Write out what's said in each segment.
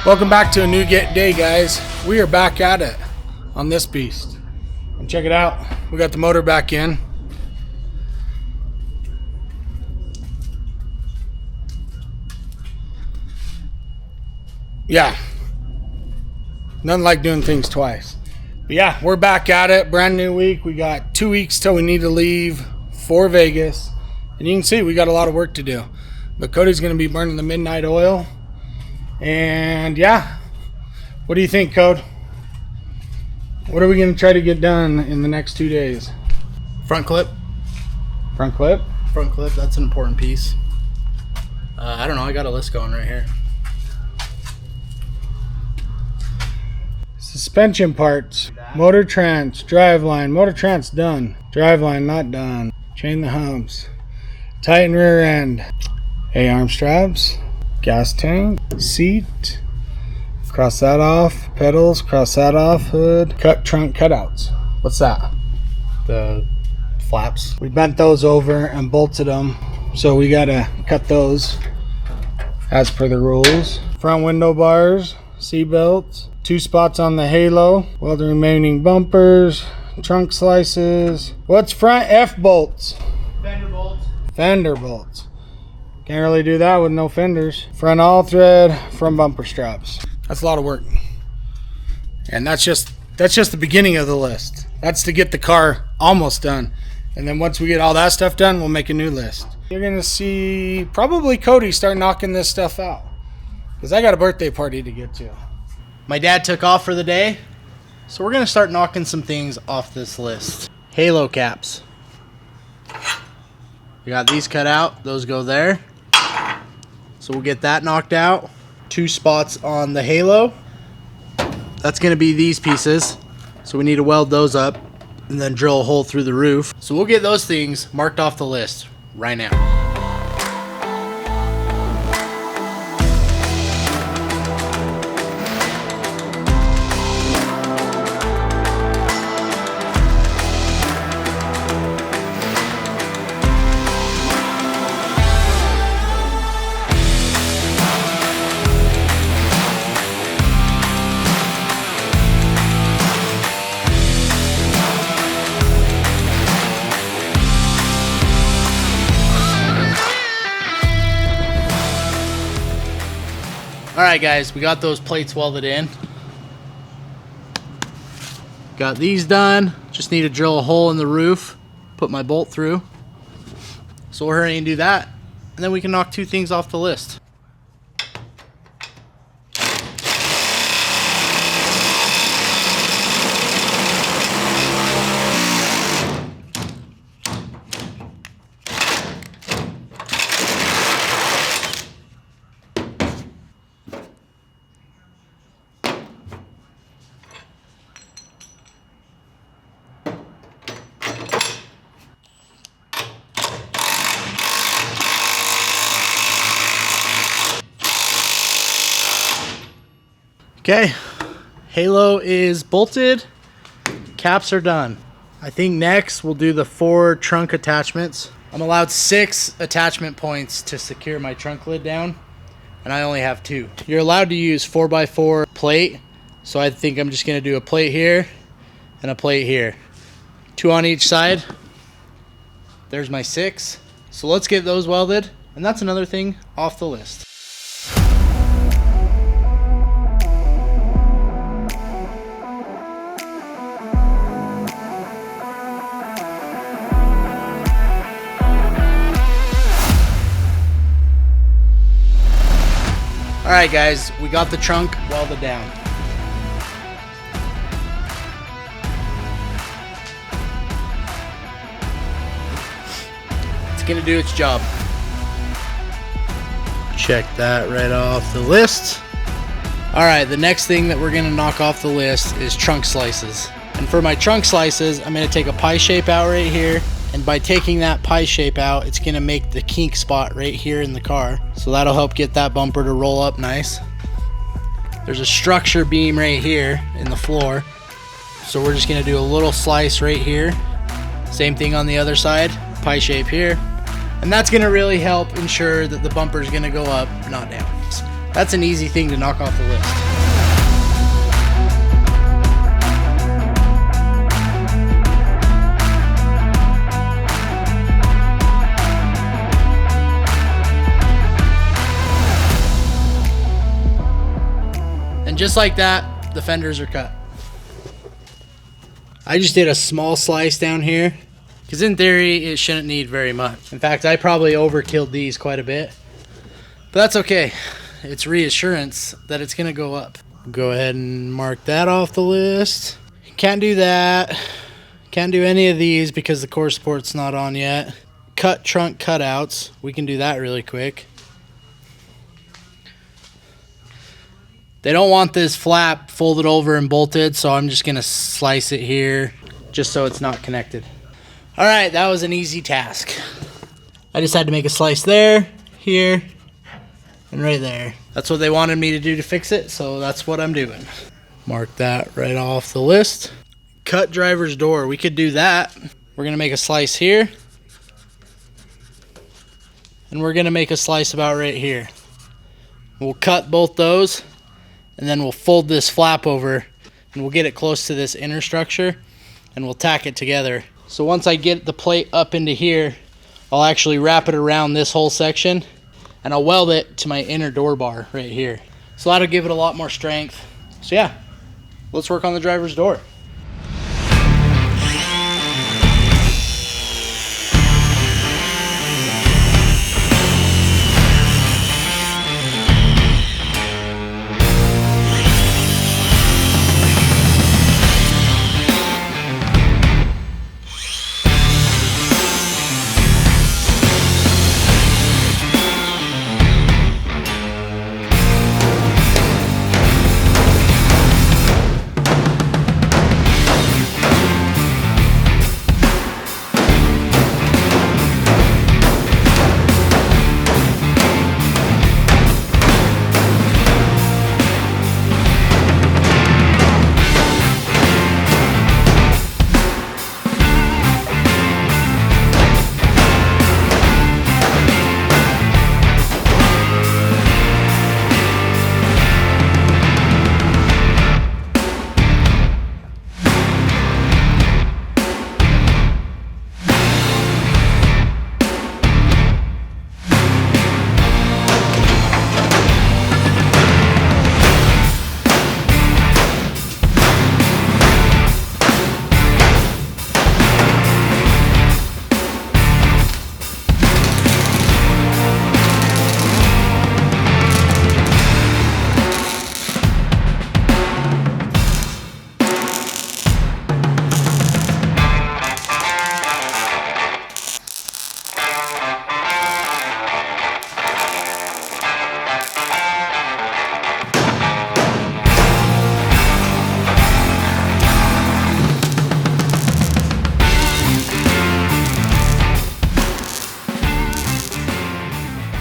Welcome back to a new day, guys. We are back at it on this beast. And check it out. We got the motor back in. Yeah. Nothing like doing things twice. But yeah, we're back at it. Brand new week. We got 2 weeks till we need to leave for Vegas. And you can see we got a lot of work to do. But Cody's going to be burning the midnight oil. And yeah, what do you think, Code? What are we going to try to get done in the next 2 days? Front clip. Front clip? Front clip, that's an important piece. I don't know, I got a list going right here. Suspension parts, motor trans, driveline. Motor trans done. Driveline not done. Chain the humps. Tighten rear end. A-arm straps. Gas tank, seat, cross that off, pedals, cross that off, hood, cut trunk cutouts. What's that? The flaps. We bent those over and bolted them, so we gotta cut those as per the rules. Front window bars, seat belts, 2 spots on the halo, weld the remaining bumpers, trunk slices. What's front F bolts? Fender bolts. Fender bolts. Can't really do that with no fenders. Front all thread, front bumper straps. That's a lot of work. And that's just the beginning of the list. That's to get the car almost done. And then once we get all that stuff done, we'll make a new list. You're gonna see probably Cody start knocking this stuff out, because I got a birthday party to get to. My dad took off for the day, so we're gonna start knocking some things off this list. Halo caps. We got these cut out, those go there. So we'll get that knocked out. 2 spots on the halo. That's gonna be these pieces. So we need to weld those up and then drill a hole through the roof. So we'll get those things marked off the list right now. Alright guys, we got those plates welded in. Got these done. Just need to drill a hole in the roof, put my bolt through. So we'll hurry and do that, and then we can knock 2 things off the list. Okay, halo is bolted, caps are done. I think next we'll do the 4 trunk attachments. I'm allowed 6 attachment points to secure my trunk lid down, and I only have 2. You're allowed to use 4x4 plate, so I think I'm just gonna do a plate here and a plate here. 2 on each side. There's my 6. So let's get those welded, and that's another thing off the list. Alright guys, we got the trunk welded down. It's gonna do its job. Check that right off the list. Alright, the next thing that we're gonna knock off the list is trunk slices. And for my trunk slices, I'm gonna take a pie shape out right here. And by taking that pie shape out, it's gonna make the kink spot right here in the car. So that'll help get that bumper to roll up nice. There's a structure beam right here in the floor. So we're just gonna do a little slice right here. Same thing on the other side, pie shape here. And that's gonna really help ensure that the bumper is gonna go up, not down. That's an easy thing to knock off the list. And just like that, the fenders are cut. I just did a small slice down here because in theory it shouldn't need very much. In fact, I probably overkilled these quite a bit, but that's okay. It's reassurance that it's gonna go up. Go ahead and mark that off the list. Can't do that. Can't do any of these because the core support's not on yet. Cut trunk cutouts. We can do that really quick. They don't want this flap folded over and bolted, so I'm just gonna slice it here just so it's not connected. All right, that was an easy task. I just had to make a slice there, here, and right there. That's what they wanted me to do to fix it, so that's what I'm doing. Mark that right off the list. Cut driver's door, we could do that. We're gonna make a slice here, and we're gonna make a slice about right here. We'll cut both those, and then we'll fold this flap over and we'll get it close to this inner structure and we'll tack it together. So once I get the plate up into here, I'll actually wrap it around this whole section and I'll weld it to my inner door bar right here. So that'll give it a lot more strength. So yeah, let's work on the driver's door.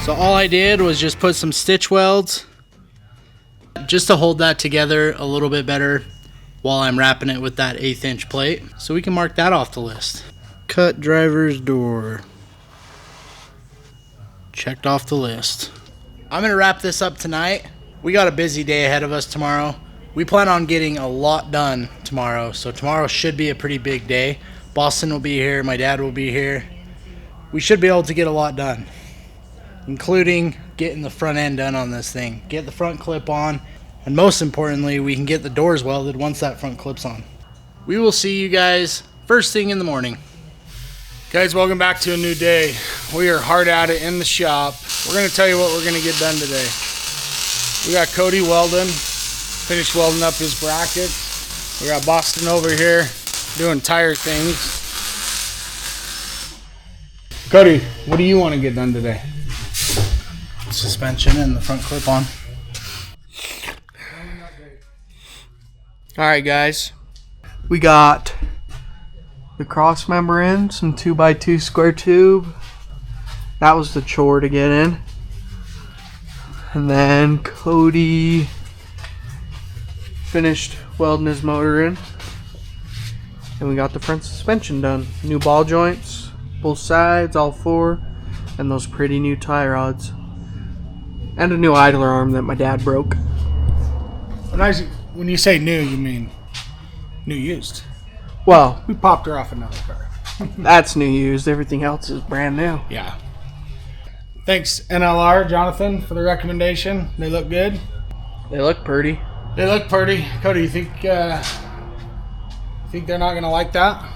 So all I did was just put some stitch welds just to hold that together a little bit better while I'm wrapping it with that 1/8 inch plate. So we can mark that off the list. Cut driver's door. Checked off the list. I'm gonna wrap this up tonight. We got a busy day ahead of us tomorrow. We plan on getting a lot done tomorrow, so tomorrow should be a pretty big day. Boston will be here, my dad will be here. We should be able to get a lot done, including getting the front end done on this thing. Get the front clip on, and most importantly, we can get the doors welded once that front clip's on. We will see you guys first thing in the morning. Guys, welcome back to a new day. We are hard at it in the shop. We're gonna tell you what we're gonna get done today. We got Cody welding, finished welding up his brackets. We got Boston over here doing tire things. Cody, what do you want to get done today? Suspension and the front clip on. All right, guys. We got the cross member in, some 2x2 square tube. That was the chore to get in. And then Cody finished welding his motor in. And we got the front suspension done. New ball joints, both sides, all four, and those pretty new tie rods. And a new idler arm that my dad broke. When you say new, you mean new used. Well, We popped her off another car. that's new used. Everything else is brand new. Yeah. Thanks, NLR, Jonathan, for the recommendation. They look good. They look pretty. They look pretty. Cody, you think they're not going to like that?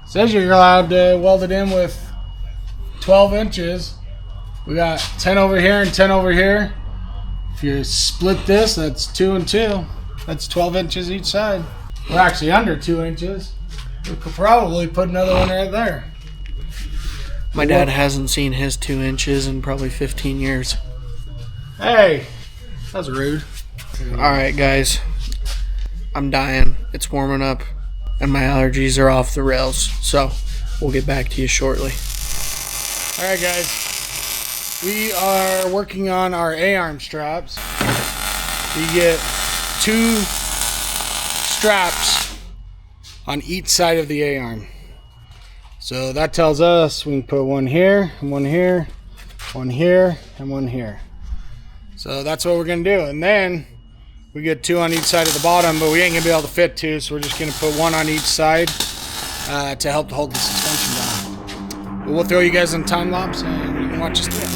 Says you're allowed to weld it in with 12 inches. We got 10 over here and 10 over here. If you split this, that's 2 and 2. That's 12 inches each side. We're actually under 2 inches. We could probably put another one right there. My dad hasn't seen his 2 inches in probably 15 years. Hey, that's rude. Alright, guys. I'm dying. It's warming up. And my allergies are off the rails. So, we'll get back to you shortly. All right, guys. We are working on our A-arm straps. You get 2 straps on each side of the A-arm. So that tells us we can put one here, and one here, one here, and one here. So that's what we're going to do. And then we get 2 on each side of the bottom, but we ain't going to be able to fit 2, so we're just going to put 1 on each side to help hold the suspension down. But we'll throw you guys in time lapse and you can watch us do it.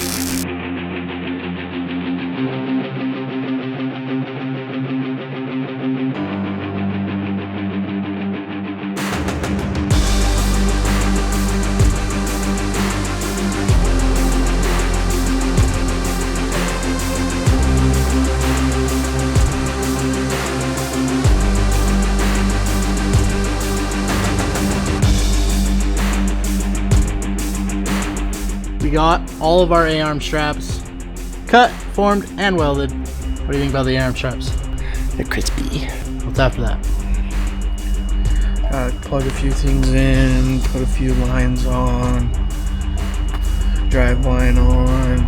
We got all of our A-arm straps cut, formed, and welded. What do you think about the A-arm straps? They're crispy. What's after that? Plug a few things in, put a few lines on, drive line on.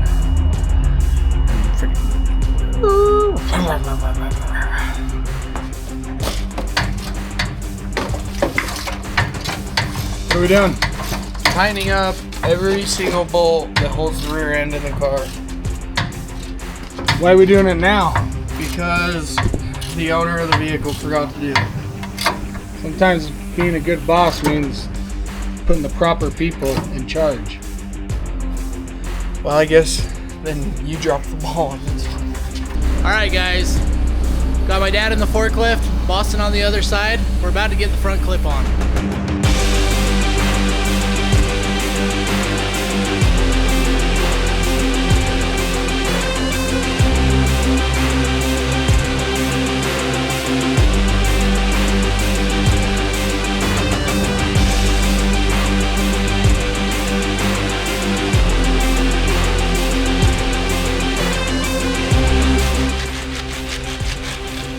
What are we doing? Tightening up every single bolt that holds the rear end of the car. Why are we doing it now? Because the owner of the vehicle forgot to do it. Sometimes being a good boss means putting the proper people in charge. Well, I guess then you dropped the ball on this one. All right, guys. Got my dad in the forklift, Boston on the other side. We're about to get the front clip on.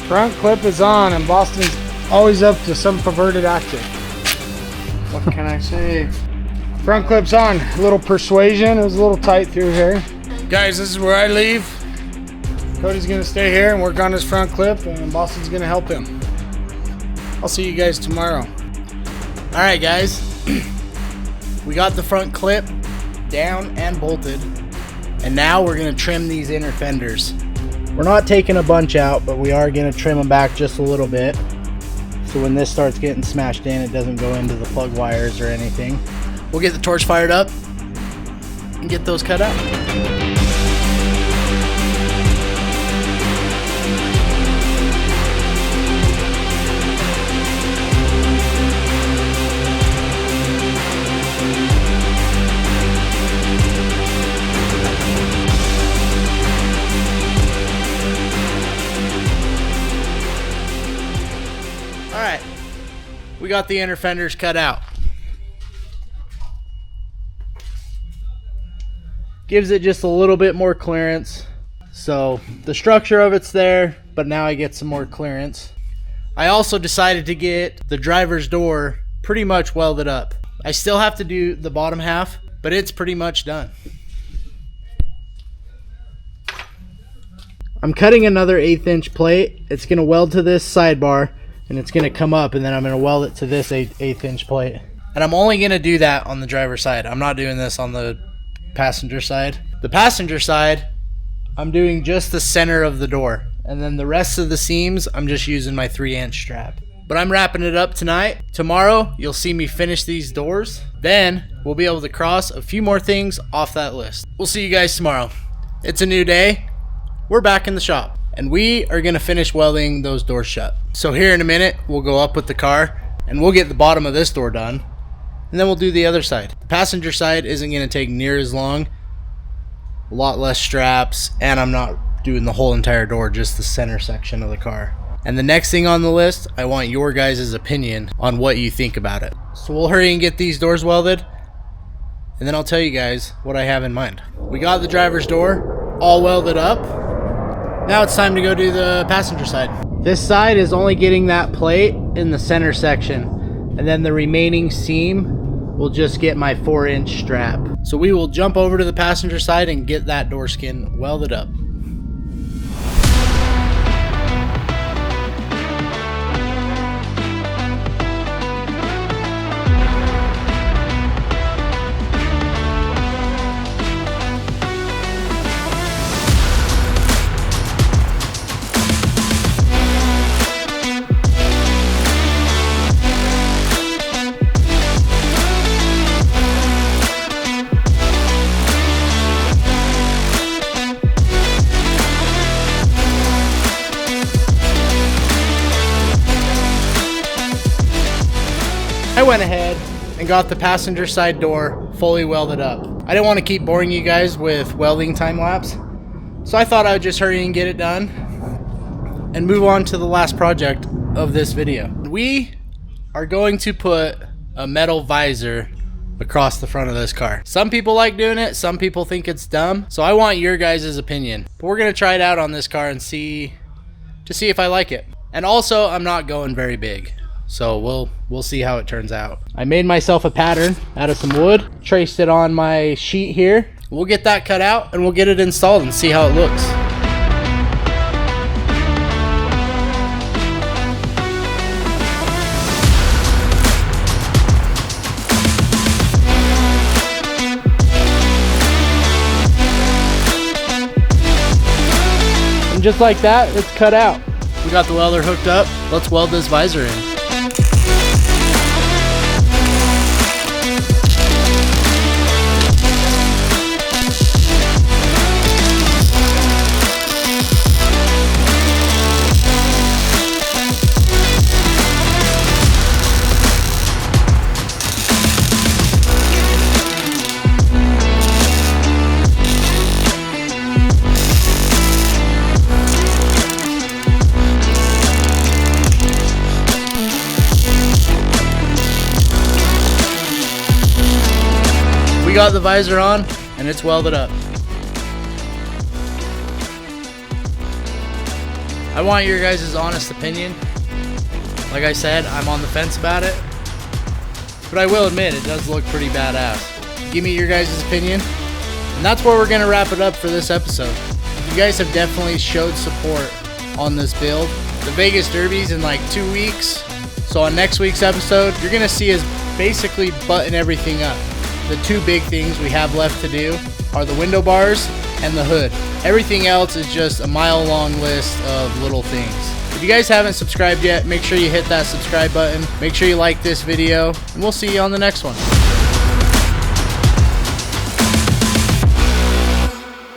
Front clip is on and Boston's always up to some perverted acting. What can I say? Front clip's on. A little persuasion. It was a little tight through here. Guys, this is where I leave. Cody's gonna stay here and work on his front clip and Boston's gonna help him. I'll see you guys tomorrow. All right, guys. We got the front clip down and bolted. And now we're gonna trim these inner fenders. We're not taking a bunch out, but we are gonna trim them back just a little bit. So when this starts getting smashed in, it doesn't go into the plug wires or anything. We'll get the torch fired up and get those cut out. Alright, we got the inner fenders cut out. Gives it just a little bit more clearance. So the structure of it's there, but now I get some more clearance. I also decided to get the driver's door pretty much welded up. I still have to do the bottom half, but it's pretty much done. I'm cutting another 1/8 inch plate. It's gonna weld to this sidebar and it's gonna come up and then I'm gonna weld it to this 1/8 inch plate. And I'm only gonna do that on the driver's side. I'm not doing this on the passenger side. The passenger side, I'm doing just the center of the door. And then the rest of the seams, I'm just using my 3-inch strap. But I'm wrapping it up tonight. Tomorrow, you'll see me finish these doors. Then, we'll be able to cross a few more things off that list. We'll see you guys tomorrow. It's a new day. We're back in the shop. And we are going to finish welding those doors shut. So here in a minute, we'll go up with the car. And we'll get the bottom of this door done. And then we'll do the other side. The passenger side isn't going to take near as long. A lot less straps. And I'm not doing the whole entire door, just the center section of the car. And the next thing on the list, I want your guys' opinion on what you think about it. So we'll hurry and get these doors welded, and then I'll tell you guys what I have in mind. We got the driver's door all welded up. Now it's time to go do the passenger side. This side is only getting that plate in the center section, and then the remaining seam will just get my 4-inch strap. So we will jump over to the passenger side and get that door skin welded up. I went ahead and got the passenger side door fully welded up. I didn't want to keep boring you guys with welding time lapse, so I thought I would just hurry and get it done and move on to the last project of this video. We are going to put a metal visor across the front of this car. Some people like doing it, some people think it's dumb, so I want your guys' opinion. But we're gonna try it out on this car and see if I like it. And also, I'm not going very big. So we'll see how it turns out. I made myself a pattern out of some wood, traced it on my sheet here. We'll get that cut out and we'll get it installed and see how it looks. And just like that, it's cut out. We got the welder hooked up. Let's weld this visor in. We got the visor on and it's welded up. I want your guys' honest opinion. Like I said, I'm on the fence about it, but I will admit it does look pretty badass. Give me your guys' opinion, and that's where we're gonna wrap it up for this episode. You guys have definitely showed support on this build. The Vegas Derby's in like 2 weeks, so on next week's episode, you're gonna see us basically button everything up. The 2 big things we have left to do are the window bars and the hood. Everything else is just a mile-long list of little things. If you guys haven't subscribed yet, make sure you hit that subscribe button. Make sure you like this video, and we'll see you on the next one.